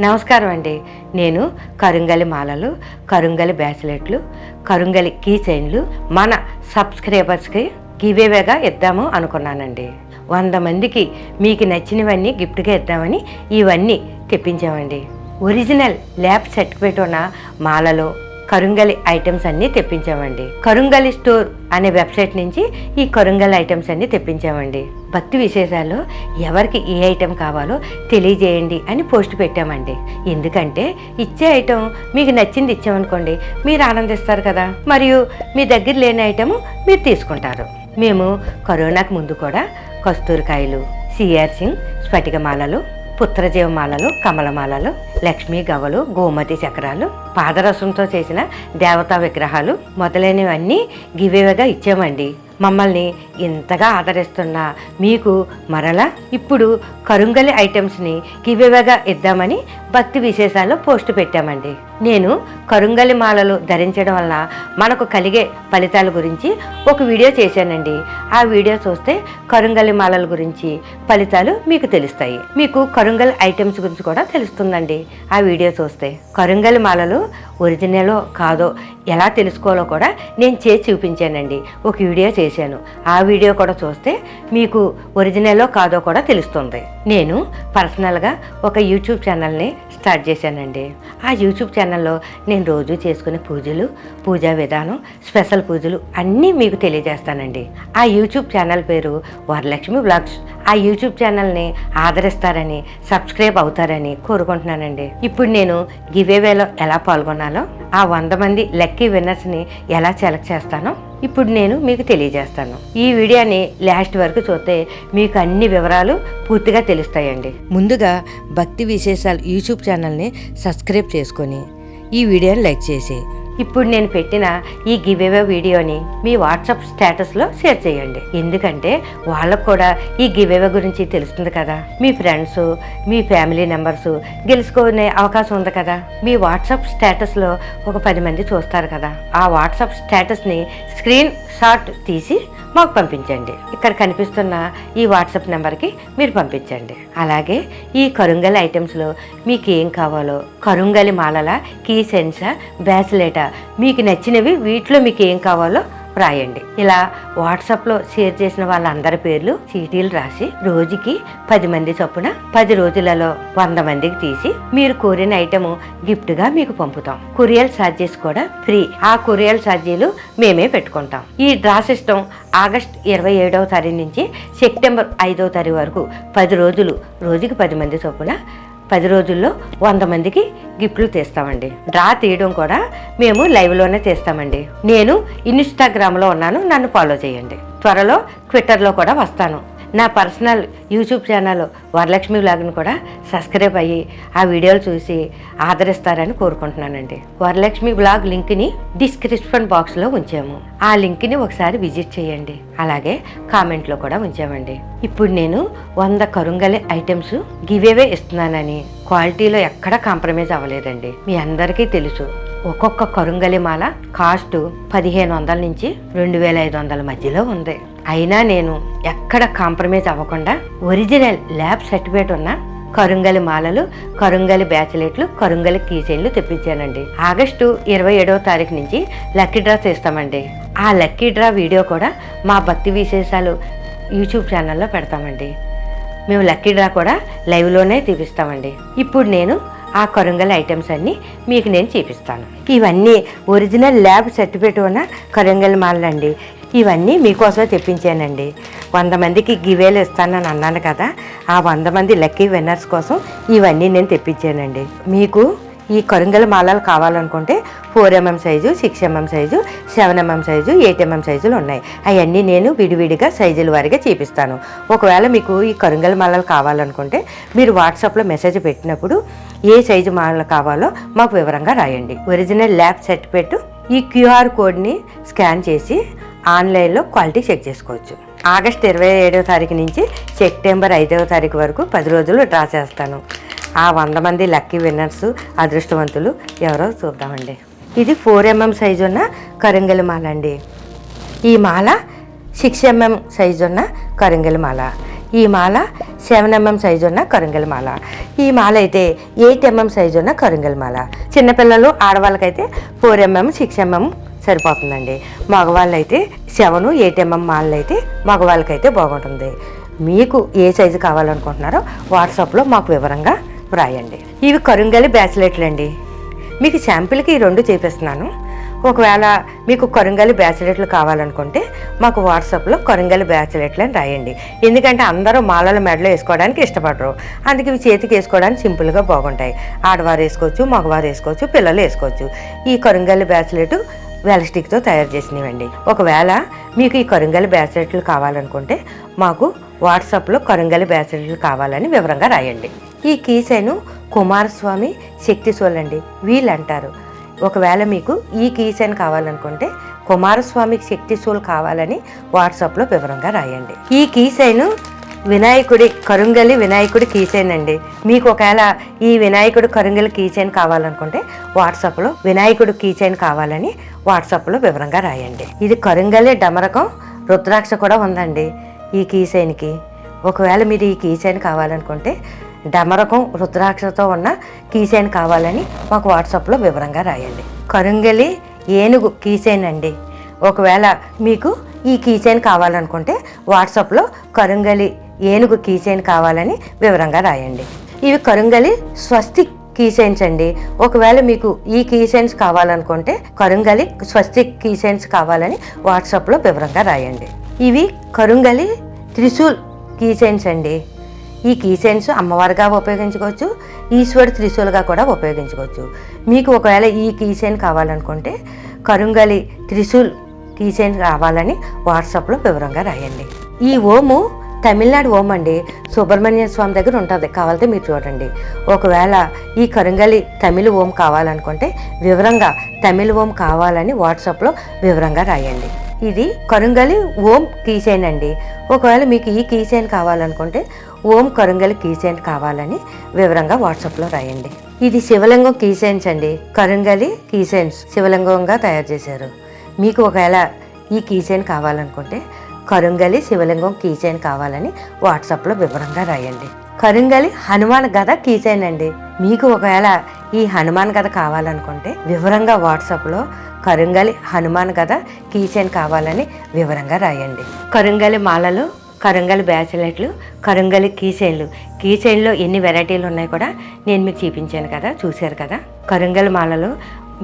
నమస్కారం అండి. నేను కరుంగలి మాలలు, కరుంగలి బ్రాస్లెట్లు, కరుంగలి కీ చైన్లు మన సబ్స్క్రైబర్స్కి గివేవేగా ఇద్దాము అనుకున్నానండి. 100 మందికి మీకు నచ్చినవన్నీ గిఫ్ట్గా ఇద్దామని ఇవన్నీ తెప్పించామండి. ఒరిజినల్ ల్యాబ్ సర్టిఫికేట్ ఉన్న మాలలు, కరుంగలి ఐటమ్స్ అన్నీ తెప్పించామండి. కరుంగలి స్టోర్ అనే వెబ్సైట్ నుంచి ఈ కరుంగలి ఐటమ్స్ అన్నీ తెప్పించామండి. భక్తి విశేషాల్లో ఎవరికి ఏ ఐటెం కావాలో తెలియజేయండి అని పోస్ట్ పెట్టామండి. ఎందుకంటే ఇచ్చే ఐటెం మీకు నచ్చింది ఇచ్చామనుకోండి, మీరు ఆనందిస్తారు కదా, మరియు మీ దగ్గర లేని ఐటెము మీరు తీసుకుంటారు. మేము కరోనాకు ముందు కూడా కస్తూరికాయలు, సిఆర్సింగ్ స్ఫటికమాలలు, పుత్రజీవమాలలు, కమలమాలలు, లక్ష్మీ గవ్వలు, గోమతి చక్రాలు, పాదరసంతో చేసిన దేవతా విగ్రహాలు మొదలైనవన్నీ గివేవేగా ఇచ్చామండి. మమ్మల్ని ఇంతగా ఆదరిస్తున్న మీకు మరలా ఇప్పుడు కరుంగలి ఐటమ్స్ని గివేవేగా ఇద్దామని భక్తి విశేషాల్లో పోస్ట్ పెట్టామండి. నేను కరుంగలి మాలలు ధరించడం వల్ల మనకు కలిగే ఫలితాల గురించి ఒక వీడియో చేశానండి. ఆ వీడియో చూస్తే కరుంగలి మాలల గురించి ఫలితాలు మీకు తెలుస్తాయి. మీకు కరుంగలి ఐటమ్స్ గురించి కూడా తెలుస్తుందండి ఆ వీడియో చూస్తే. కరుంగలి మాలలు ఒరిజినలో కాదో ఎలా తెలుసుకోవాలో కూడా నేను చేసి చూపించానండి. ఒక వీడియో చేశాను. ఆ వీడియో కూడా చూస్తే మీకు ఒరిజినలో కాదో కూడా తెలుస్తుంది. నేను పర్సనల్గా ఒక యూట్యూబ్ ఛానల్ని స్టార్ట్ చేశానండి. ఆ యూట్యూబ్ ఛానల్లో నేను రోజు చేసుకునే పూజలు, పూజా విధానం, స్పెషల్ పూజలు అన్నీ మీకు తెలియజేస్తానండి. ఆ యూట్యూబ్ ఛానల్ పేరు వరలక్ష్మి బ్లాగ్స్. ఆ యూట్యూబ్ ఛానల్ని ఆదరిస్తారని, సబ్స్క్రైబ్ అవుతారని కోరుకుంటున్నానండి. ఇప్పుడు నేను గివేవేలో ఎలా పాల్గొనాలో, ఆ 100 మంది లక్కీ విన్నర్స్ని ఎలా సెలెక్ట్ చేస్తానో ఇప్పుడు నేను మీకు తెలియజేస్తాను. ఈ వీడియోని లాస్ట్ వరకు చూస్తే మీకు అన్ని వివరాలు పూర్తిగా తెలుస్తాయండి. ముందుగా భక్తి విశేషాలు యూట్యూబ్ ఛానల్ని సబ్స్క్రైబ్ చేసుకొని ఈ వీడియోని లైక్ చేసి ఇప్పుడు నేను పెట్టిన ఈ గివేవే వీడియోని మీ వాట్సాప్ స్టేటస్లో షేర్ చేయండి. ఎందుకంటే వాళ్ళకు కూడా ఈ గివేవే గురించి తెలుస్తుంది కదా. మీ ఫ్రెండ్స్, మీ ఫ్యామిలీ మెంబర్స్ గెలుచుకునే అవకాశం ఉంది కదా. మీ వాట్సాప్ స్టేటస్లో ఒక 10 మంది చూస్తారు కదా. ఆ వాట్సాప్ స్టేటస్ని స్క్రీన్ షాట్ తీసి మాకు పంపించండి. ఇక్కడ కనిపిస్తున్న ఈ వాట్సాప్ నెంబర్కి మీరు పంపించండి. అలాగే ఈ కరుంగలి ఐటమ్స్లో మీకు ఏం కావాలో, కరుంగలి మాలల, కీ సెన్సా, బ్రాస్లెటా, మీకు నచ్చినవి వీటిలో మీకు ఏం కావాలో రాయండి. ఇలా వాట్సాప్లో షేర్ చేసిన వాళ్ళందరి పేర్లు చీటీలు రాసి రోజుకి 10 మంది చొప్పున 10 రోజులలో 100 మందికి తీసి మీరు కోరిన ఐటమ్ గిఫ్ట్గా మీకు పంపుతాం. కొరియర్ ఛార్జెస్ కూడా ఫ్రీ. ఆ కొరియర్ ఛార్జీలు మేమే పెట్టుకుంటాం. ఈ డ్రా సిస్టమ్ ఆగస్ట్ 27వ తారీఖు నుంచి సెప్టెంబర్ 5వ తారీఖు వరకు 10 రోజులు, రోజుకి 10 మంది చొప్పున 10 రోజుల్లో 100 మందికి గిఫ్ట్లు తీస్తామండి. డ్రా తీయడం కూడా మేము లైవ్లోనే తీస్తామండి. నేను ఇన్స్టాగ్రామ్లో ఉన్నాను, నన్ను ఫాలో చేయండి. త్వరలో ట్విట్టర్లో కూడా వస్తాను. నా పర్సనల్ యూట్యూబ్ ఛానల్ వరలక్ష్మి బ్లాగ్ని కూడా సబ్స్క్రైబ్ అయ్యి ఆ వీడియోలు చూసి ఆదరిస్తారని కోరుకుంటున్నానండి. వరలక్ష్మి బ్లాగ్ లింక్ని డిస్క్రిప్షన్ బాక్స్లో ఉంచాము. ఆ లింక్ని ఒకసారి విజిట్ చేయండి. అలాగే కామెంట్లో కూడా ఉంచామండి. ఇప్పుడు నేను 100 కరుంగలి ఐటమ్స్ గివేవే ఇస్తున్నానని క్వాలిటీలో ఎక్కడ కాంప్రమైజ్ అవ్వలేదండి. మీ అందరికీ తెలుసు. ఒక్కొక్క కరుంగలి మాల కాస్ట్ 1500 నుంచి 2500 మధ్యలో ఉంది. అయినా నేను ఎక్కడ కాంప్రమైజ్ అవ్వకుండా ఒరిజినల్ ల్యాబ్ సర్టిఫికేట్ ఉన్న కరుంగలి మాలలు, కరుంగలి బ్రాస్లెట్లు, కరుంగలి కీ చైన్లు తెప్పించానండి. ఆగస్టు 27వ తారీఖు నుంచి లక్కీ డ్రా చేస్తామండి. ఆ లక్కీ డ్రా వీడియో కూడా మా భక్తి విశేషాలు యూట్యూబ్ ఛానల్లో పెడతామండి. మేము లక్కీ డ్రా కూడా లైవ్లోనే తీపిస్తామండి. ఇప్పుడు నేను ఆ కరుంగలి ఐటమ్స్ అన్నీ మీకు నేను చూపిస్తాను. ఇవన్నీ ఒరిజినల్ ల్యాబ్ సర్టిఫికేట్ ఉన్న కరుంగలి మాలలండి. ఇవన్నీ మీకోసమే తెప్పించానండి. 100 మందికి గివేలు ఇస్తానని అన్నాను కదా, ఆ 100 మంది లక్కీ విన్నర్స్ కోసం ఇవన్నీ నేను తెప్పించానండి. మీకు ఈ కరుంగలి మాలలు కావాలనుకుంటే 4mm size, 6mm size, 7mm size, 8mm సైజులు ఉన్నాయి. అవన్నీ నేను విడివిడిగా సైజుల వారిగా చూపిస్తాను. ఒకవేళ మీకు ఈ కరుంగలి మాలలు కావాలనుకుంటే మీరు వాట్సాప్లో మెసేజ్ పెట్టినప్పుడు ఏ సైజు మాలలు కావాలో మాకు వివరంగా రాయండి. ఒరిజినల్ ల్యాబ్ సర్టిఫికేట్ ఈ క్యూఆర్ కోడ్ని స్కాన్ చేసి ఆన్లైన్లో క్వాలిటీ చెక్ చేసుకోవచ్చు. ఆగస్ట్ 27వ తారీఖు నుంచి సెప్టెంబర్ 5వ తారీఖు వరకు 10 రోజులు డ్రా చేస్తాను. ఆ 100 మంది లక్కీ విన్నర్స్ అదృష్టవంతులు ఎవరో చూద్దామండి. ఇది 4mm సైజు ఉన్న కరుంగలి మాల అండి. ఈ మాల 6mm సైజు ఉన్న కరుంగలి మాల. ఈ మాల 7mm సైజు ఉన్న కరుంగలి మాల. ఈ మాల అయితే 8mm సైజు ఉన్న కరుంగలి మాల. చిన్నపిల్లలు ఆడవాళ్ళకైతే 4mm 6mm సరిపోతుందండి. మగవాళ్ళు అయితే 7, 8mm మాలలు అయితే మగవాళ్ళకైతే బాగుంటుంది. మీకు ఏ సైజు కావాలనుకుంటున్నారో వాట్సాప్లో మాకు వివరంగా వ్రాయండి. ఇవి కరుంగలి బ్రాస్లెట్లు అండి. మీకు శాంపిల్కి ఈ 2 చూపిస్తున్నాను. ఒకవేళ మీకు కరుంగలి బ్రాస్లెట్లు కావాలనుకుంటే మాకు వాట్సాప్లో కరుంగలి బ్రాస్లెట్లు అని రాయండి. ఎందుకంటే అందరూ మాలల మెడలో వేసుకోవడానికి ఇష్టపడరు. అందుకే ఇవి చేతికి వేసుకోవడానికి సింపుల్గా బాగుంటాయి. ఆడవారు వేసుకోవచ్చు, మగవారు వేసుకోవచ్చు, పిల్లలు వేసుకోవచ్చు. ఈ కరుంగలి బ్రాస్లెట్ వెల్స్టిక్తో తయారు చేసినవండి. ఒకవేళ మీకు ఈ కరుంగలి బ్రాస్లెట్లు కావాలనుకుంటే మాకు వాట్సాప్లో కరుంగలి బ్రాస్లెట్లు కావాలని వివరంగా రాయండి. ఈ కీసైను కుమారస్వామి శక్తి సోల్ అండి వీళ్ళు అంటారు. ఒకవేళ మీకు ఈ కీసైన్ కావాలనుకుంటే కుమారస్వామి శక్తి సోల్ కావాలని వాట్సాప్లో వివరంగా రాయండి. ఈ కీసైను కరుంగలి వినాయకుడి కీచైన్ అండి. మీకు ఒకవేళ ఈ వినాయకుడు కరుంగలి కీచైన్ కావాలనుకుంటే వాట్సాప్లో వినాయకుడు కీచైన్ కావాలని వాట్సాప్లో వివరంగా రాయండి. ఇది కరుంగలి డమరకం రుద్రాక్ష కూడా ఉందండి ఈ కీచైన్కి. ఒకవేళ మీరు ఈ కీచైన్ కావాలనుకుంటే డమరకం రుద్రాక్షతో ఉన్న కీచైన్ కావాలని మాకు వాట్సాప్లో వివరంగా రాయండి. కరుంగలి ఏనుగు కీచైన్ అండి. ఒకవేళ మీకు ఈ కీచైన్ కావాలనుకుంటే వాట్సాప్లో కరుంగలి ఏనుగు కీచైన్ కావాలని వివరంగా రాయండి. ఇవి కరుంగలి స్వస్తిక్ కీచైన్స్ అండి. ఒకవేళ మీకు ఈ కీచైన్స్ కావాలనుకుంటే కరుంగలి స్వస్తిక్ కీచైన్స్ కావాలని వాట్సాప్లో వివరంగా రాయండి. ఇవి కరుంగలి త్రిశూల్ కీచైన్స్ అండి. ఈ కీచైన్స్ అమ్మవారిగా ఉపయోగించుకోవచ్చు, ఈశ్వరుడు త్రిశూల్గా కూడా ఉపయోగించుకోవచ్చు. మీకు ఒకవేళ ఈ కీచైన్ కావాలనుకుంటే కరుంగలి త్రిశూల్ కీచైన్ కావాలని వాట్సాప్లో వివరంగా రాయండి. ఈ ఓము తమిళనాడు ఓం అండి. సుబ్రహ్మణ్య స్వామి దగ్గర ఉంటుంది, కావాలంటే మీరు చూడండి. ఒకవేళ ఈ కరుంగలి తమిళ ఓం కావాలనుకుంటే వివరంగా తమిళ ఓం కావాలని వాట్సాప్లో వివరంగా రాయండి. ఇది కరుంగలి ఓం కీచైన్ అండి. ఒకవేళ మీకు ఈ కీచైన్ కావాలనుకుంటే ఓం కరుంగలి కీచైన్ కావాలని వివరంగా వాట్సాప్లో రాయండి. ఇది శివలింగం కీచైన్స్ అండి. కరుంగలి కీచైన్స్ శివలింగంగా తయారు చేశారు. మీకు ఒకవేళ ఈ కీచైన్ కావాలనుకుంటే కరుంగలి శివలింగం కీచైన్ కావాలని వాట్సాప్లో వివరంగా రాయండి. కరుంగలి హనుమాన్ గద కీచైన్ అండి. మీకు ఒకవేళ ఈ హనుమాన్ గద కావాలనుకుంటే వివరంగా వాట్సాప్లో కరుంగలి హనుమాన్ గద కీచైన్ కావాలని వివరంగా రాయండి. కరుంగలి మాలలు, కరుంగలి బ్రాస్లెట్లు, కరుంగలి కీచైన్లో ఎన్ని వెరైటీలు ఉన్నాయో కూడా నేను మీకు చూపించాను కదా, చూశారు కదా. కరుంగలి మాలలు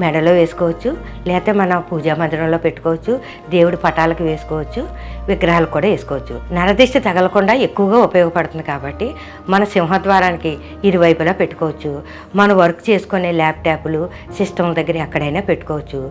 మెడలో వేసుకోవచ్చు, లేకపోతే మన పూజా మందిరంలో పెట్టుకోవచ్చు, దేవుడి పటాలకు వేసుకోవచ్చు, విగ్రహాలు కూడా వేసుకోవచ్చు. నరదిష్టి తగలకుండా ఎక్కువగా ఉపయోగపడుతుంది కాబట్టి మన సింహద్వారానికి ఇరువైపులా పెట్టుకోవచ్చు. మన వర్క్ చేసుకునే ల్యాప్టాప్లు సిస్టమ్ దగ్గర ఎక్కడైనా పెట్టుకోవచ్చు,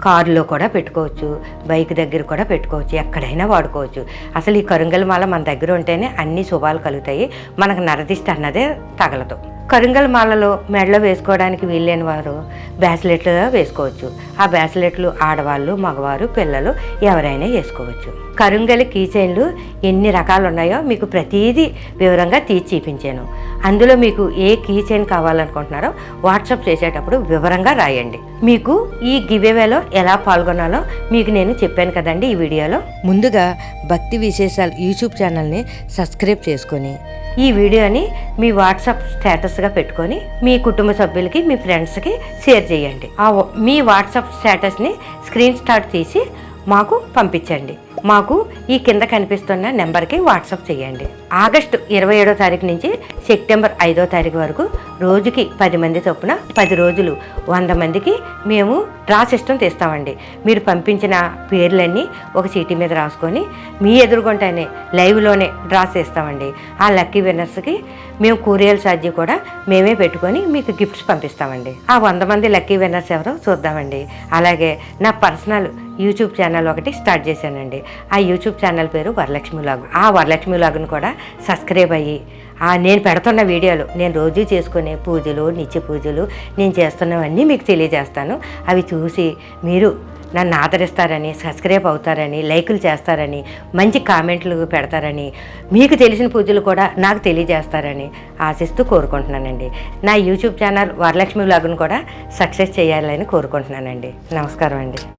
కారులో కూడా పెట్టుకోవచ్చు, బైక్ దగ్గర కూడా పెట్టుకోవచ్చు, ఎక్కడైనా వాడుకోవచ్చు. అసలు ఈ కరుంగలి మాల మన దగ్గర ఉంటేనే అన్ని శుభాలు కలుగుతాయి, మనకు నరదిష్టి అన్నదే తగలదు. కరుంగలి మాలలో మెడలో వేసుకోవడానికి వీల్లేని వారు బ్రాస్లెట్లుగా వేసుకోవచ్చు. ఆ బ్రాస్లెట్లు ఆడవాళ్ళు, మగవారు, పిల్లలు ఎవరైనా వేసుకోవచ్చు. కరుంగలి కీచైన్లు ఎన్ని రకాలు ఉన్నాయో మీకు ప్రతిదీ వివరంగా తీసి చూపించాను. అందులో మీకు ఏ కీచైన్ కావాలనుకుంటున్నారో వాట్సాప్ చేసేటప్పుడు వివరంగా రాయండి. మీకు ఈ గివేవేలో ఎలా పాల్గొనాలో మీకు నేను చెప్పాను కదండి ఈ వీడియోలో. ముందుగా భక్తి విశేషాలు యూట్యూబ్ ఛానల్ని సబ్స్క్రైబ్ చేసుకొని ఈ వీడియోని మీ వాట్సాప్ స్టేటస్గా పెట్టుకొని మీ కుటుంబ సభ్యులకి, మీ ఫ్రెండ్స్కి షేర్ చేయండి. మీ వాట్సాప్ స్టేటస్ని స్క్రీన్ షాట్ తీసి మాకు పంపించండి. మాకు ఈ కింద కనిపిస్తున్న నెంబర్కి వాట్సాప్ చేయండి. ఆగస్టు 27వ తారీఖు నుంచి సెప్టెంబర్ 5వ తారీఖు వరకు రోజుకి 10 మంది చొప్పున 10 రోజులు 100 మందికి మేము డ్రా సిస్టమ్ తీస్తామండి. మీరు పంపించిన పేర్లన్నీ ఒక చీటీ మీద రాసుకొని మీ ఎదురుగుంటానే లైవ్లోనే డ్రా చేస్తామండి. ఆ లక్కీ విన్నర్స్కి మేము కూరియర్ ఛార్జీ కూడా మేమే పెట్టుకొని మీకు గిఫ్ట్స్ పంపిస్తామండి. ఆ 100 మంది లక్కీ విన్నర్స్ ఎవరో చూద్దామండి. అలాగే నా పర్సనల్ యూట్యూబ్ ఛానల్ ఒకటి స్టార్ట్ చేశానండి. ఆ యూట్యూబ్ ఛానల్ పేరు వరలక్ష్మి వ్లాగ్. ఆ వరలక్ష్మి వ్లాగ్ను కూడా సబ్స్క్రైబ్ అయ్యి నేను పెడుతున్న వీడియోలు, నేను రోజు చేసుకునే పూజలు, నిత్య పూజలు, నేను చేస్తున్నవన్నీ మీకు తెలియజేస్తాను. అవి చూసి మీరు నన్ను ఆదరిస్తారని, సబ్స్క్రైబ్ అవుతారని, లైకులు చేస్తారని, మంచి కామెంట్లు పెడతారని, మీకు తెలిసిన పూజలు కూడా నాకు తెలియజేస్తారని ఆశిస్తూ కోరుకుంటున్నానండి. నా యూట్యూబ్ ఛానల్ వరలక్ష్మి వ్లాగ్ను కూడా సక్సెస్ చేయాలని కోరుకుంటున్నానండి. నమస్కారం అండి.